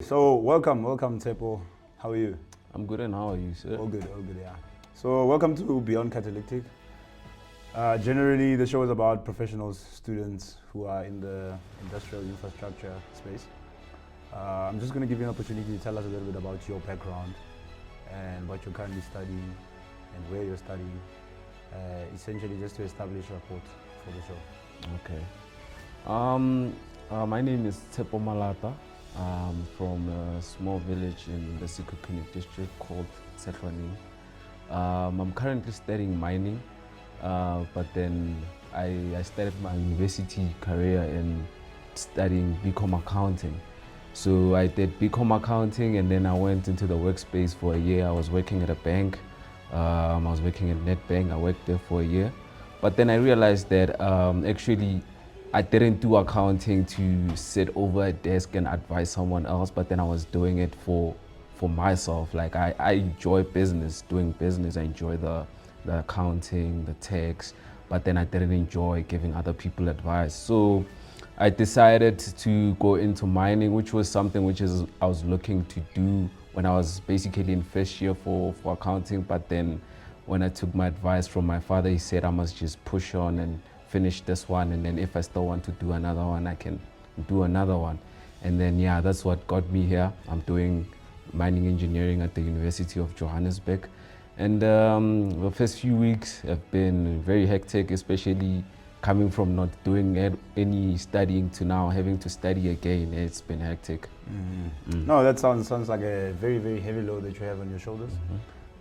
So welcome Tshepo. How are you? I'm good, and how are you, sir? All good, yeah. So welcome to Beyond Catalytic. Generally, the show is about professionals, students who are in the industrial infrastructure space. I'm just going to give you an opportunity to tell us a little bit about your background and what you're currently studying and where you're studying. Essentially, just to establish a rapport for the show. Okay. My name is Tshepo Malata. I'm from a small village in the Sekhukhune district called Tshepo. I'm currently studying mining, but then I started my university career in studying BCom accounting. So I did BCom accounting, and then I went into the workspace for a year. I was working at a bank. I was working at Netbank. I worked there for a year. But then I realized that actually I didn't do accounting to sit over a desk and advise someone else, but then I was doing it for myself. Like I enjoy business, doing business. I enjoy the accounting, the tax, but then I didn't enjoy giving other people advice. So I decided to go into mining, which was something I was looking to do when I was basically in first year for accounting. But then when I took my advice from my father, he said I must just push on and finish this one, and then if I still want to do another one, I can do another one. And then yeah, that's what got me here. I'm doing mining engineering at the University of Johannesburg. And the first few weeks have been very hectic, especially coming from not doing any studying to now having to study again. It's been hectic. No, that sounds like a very heavy load that you have on your shoulders.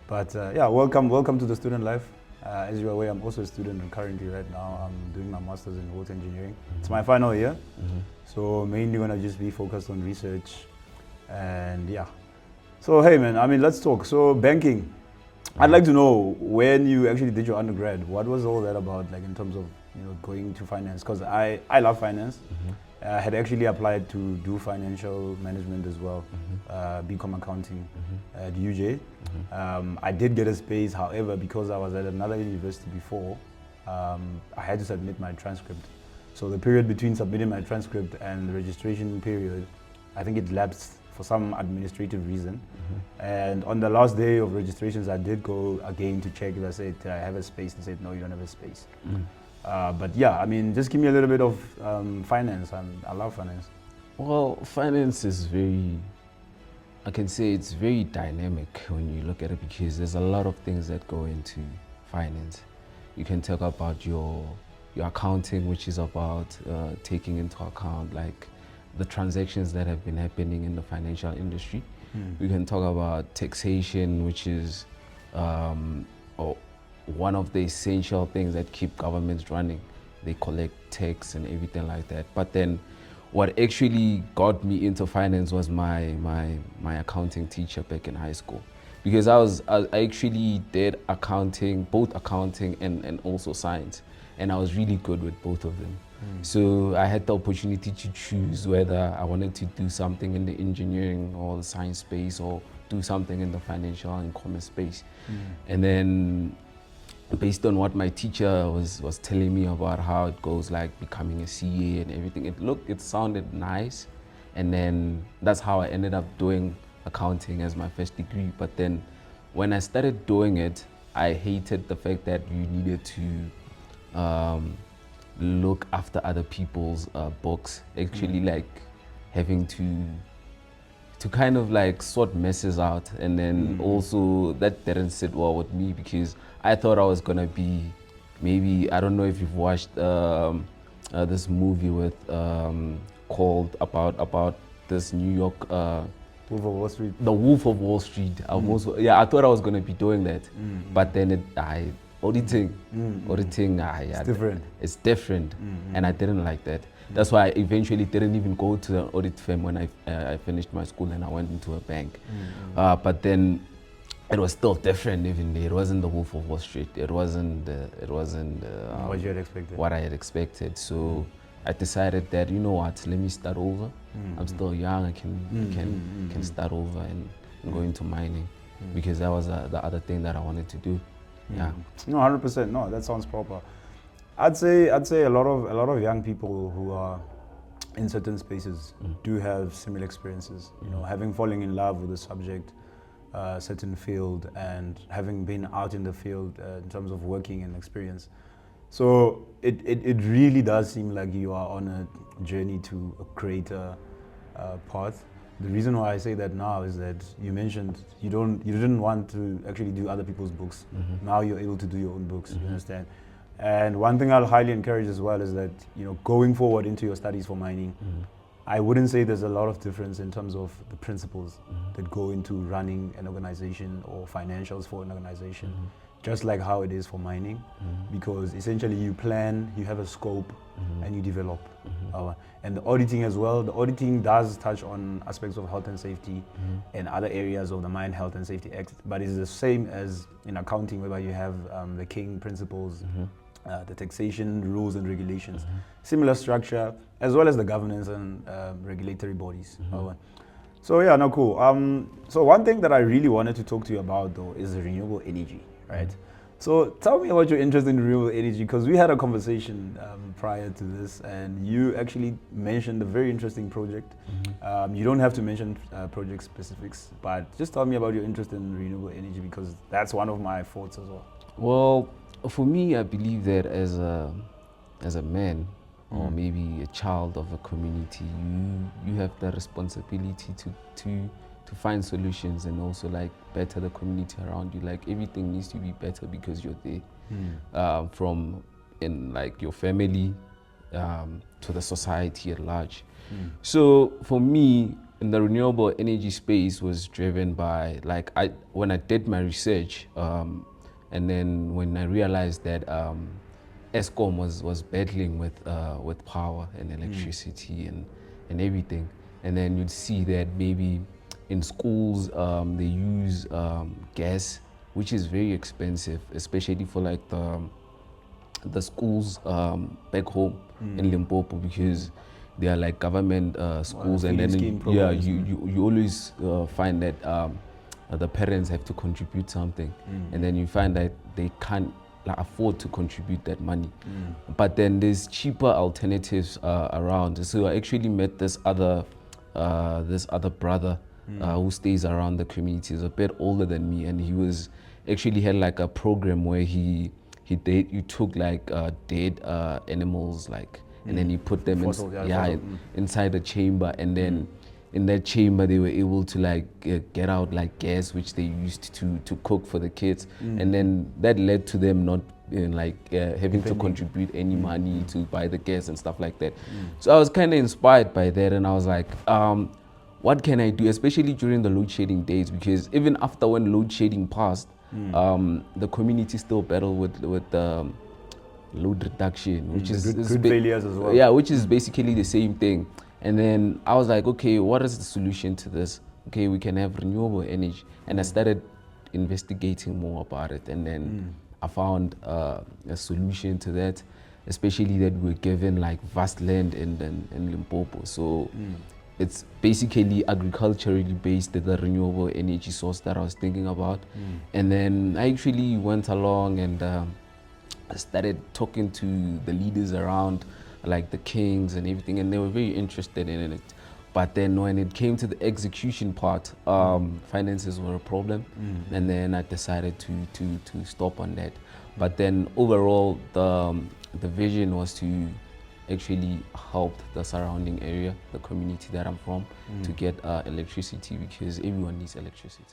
But yeah, welcome to the student life. As you're aware, I'm also a student, and currently right now I'm doing my master's in water engineering. It's my final year, so mainly gonna just be focused on research, and yeah. So hey man, I mean, let's talk. So banking, I'd like to know when you actually did your undergrad, what was all that about, like in terms of going to finance? Because I love finance. I had actually applied to do financial management as well, BCom accounting at UJ. I did get a space, however, because I was at another university before, I had to submit my transcript. So the period between submitting my transcript and the registration period, I think it lapsed for some administrative reason. And on the last day of registrations, I did go again to check if I said, did I have a space? And said, no, you don't have a space. But yeah, I mean, just give me a little bit of finance. I love finance. Well, finance is I can say it's very dynamic when you look at it, because there's a lot of things that go into finance. You can talk about your accounting, which is about taking into account like the transactions that have been happening in the financial industry. We can talk about taxation, which is one of the essential things that keep governments running. They collect tax and everything like that. But then what actually got me into finance was my accounting teacher back in high school, because I actually did accounting, both accounting and also science, and I was really good with both of them. So I had the opportunity to choose whether I wanted to do something in the engineering or the science space, or do something in the financial and commerce space. And then based on what my teacher was telling me about how it goes, like becoming a CA and everything, it sounded nice. And then that's how I ended up doing accounting as my first degree. But then when I started doing it, I hated the fact that you needed to look after other people's books, actually like having to kind of like sort messes out. And then also that didn't sit well with me, because I thought I was gonna be, maybe, I don't know if you've watched this movie with called about this New York Wolf of Wall Street. The Wolf of Wall Street. I thought I was gonna be doing that, but then auditing, It's different. It's different, and I didn't like that. That's why I eventually didn't even go to an audit firm when I finished my school, and I went into a bank. But then it was still different. Even there, it wasn't the Wolf of Wall Street. It wasn't What you had expected. what I had expected. So I decided that, you know what, let me start over. I'm still young. I can start over and go into mining, because that was the other thing that I wanted to do. Yeah. No, 100%. No, that sounds proper. I'd say a lot of young people who are in certain spaces do have similar experiences. You know, having fallen in love with a subject, certain field, and having been out in the field in terms of working and experience. So it really does seem like you are on a journey to a greater path. The reason why I say that now is that you mentioned you didn't want to actually do other people's books. Now you're able to do your own books. You understand? And one thing I'll highly encourage as well is that, you know, going forward into your studies for mining, I wouldn't say there's a lot of difference in terms of the principles that go into running an organization or financials for an organization, just like how it is for mining, because essentially you plan, you have a scope, and you develop. And the auditing as well, the auditing does touch on aspects of health and safety and other areas of the Mine Health and Safety Act, but it's the same as in accounting, whereby you have the King principles, the taxation rules and regulations, similar structure, as well as the governance and regulatory bodies. So yeah, no, cool. So one thing that I really wanted to talk to you about though is renewable energy, right? So tell me about your interest in renewable energy, because we had a conversation prior to this, and you actually mentioned a very interesting project. You don't have to mention project specifics, but just tell me about your interest in renewable energy, because that's one of my thoughts as well. Well, for me, I believe that as a man, or maybe a child of a community, you have the responsibility to find solutions and also like better the community around you. Like everything needs to be better because you're there, from in like your family to the society at large. So for me, in the renewable energy space was driven by like when I did my research, and then when I realized that Eskom was battling with power and electricity and everything, and then you'd see that maybe in schools they use gas, which is very expensive, especially for like the schools back home in Limpopo, because they are like government schools, and then you always find that the parents have to contribute something, and then you find that they can't afford to contribute that money. But then there's cheaper alternatives around. So I actually met this other brother who stays around the community. He's a bit older than me, and he was actually had like a program where you took like dead animals, like, and then you put them inside a chamber, and then in that chamber they were able to like get out like gas, which they used to cook for the kids, and then that led to them not having to contribute any money to buy the gas and stuff like that. So I was kind of inspired by that, and I was like, what can I do, especially during the load shedding days, because even after when load shedding passed, the community still battled with load reduction, which is grid failures as well. Yeah, which is basically the same thing. And then I was like, okay, what is the solution to this? Okay, we can have renewable energy. And I started investigating more about it. And then I found a solution to that, especially that we're given like vast land in Limpopo. So it's basically agriculturally based, the renewable energy source that I was thinking about. And then I actually went along and I started talking to the leaders around, like the kings and everything, and they were very interested in it. But then when it came to the execution part, finances were a problem, and then I decided to stop on that. But then overall, the vision was to actually help the surrounding area, the community that I'm from, to get electricity, because everyone needs electricity.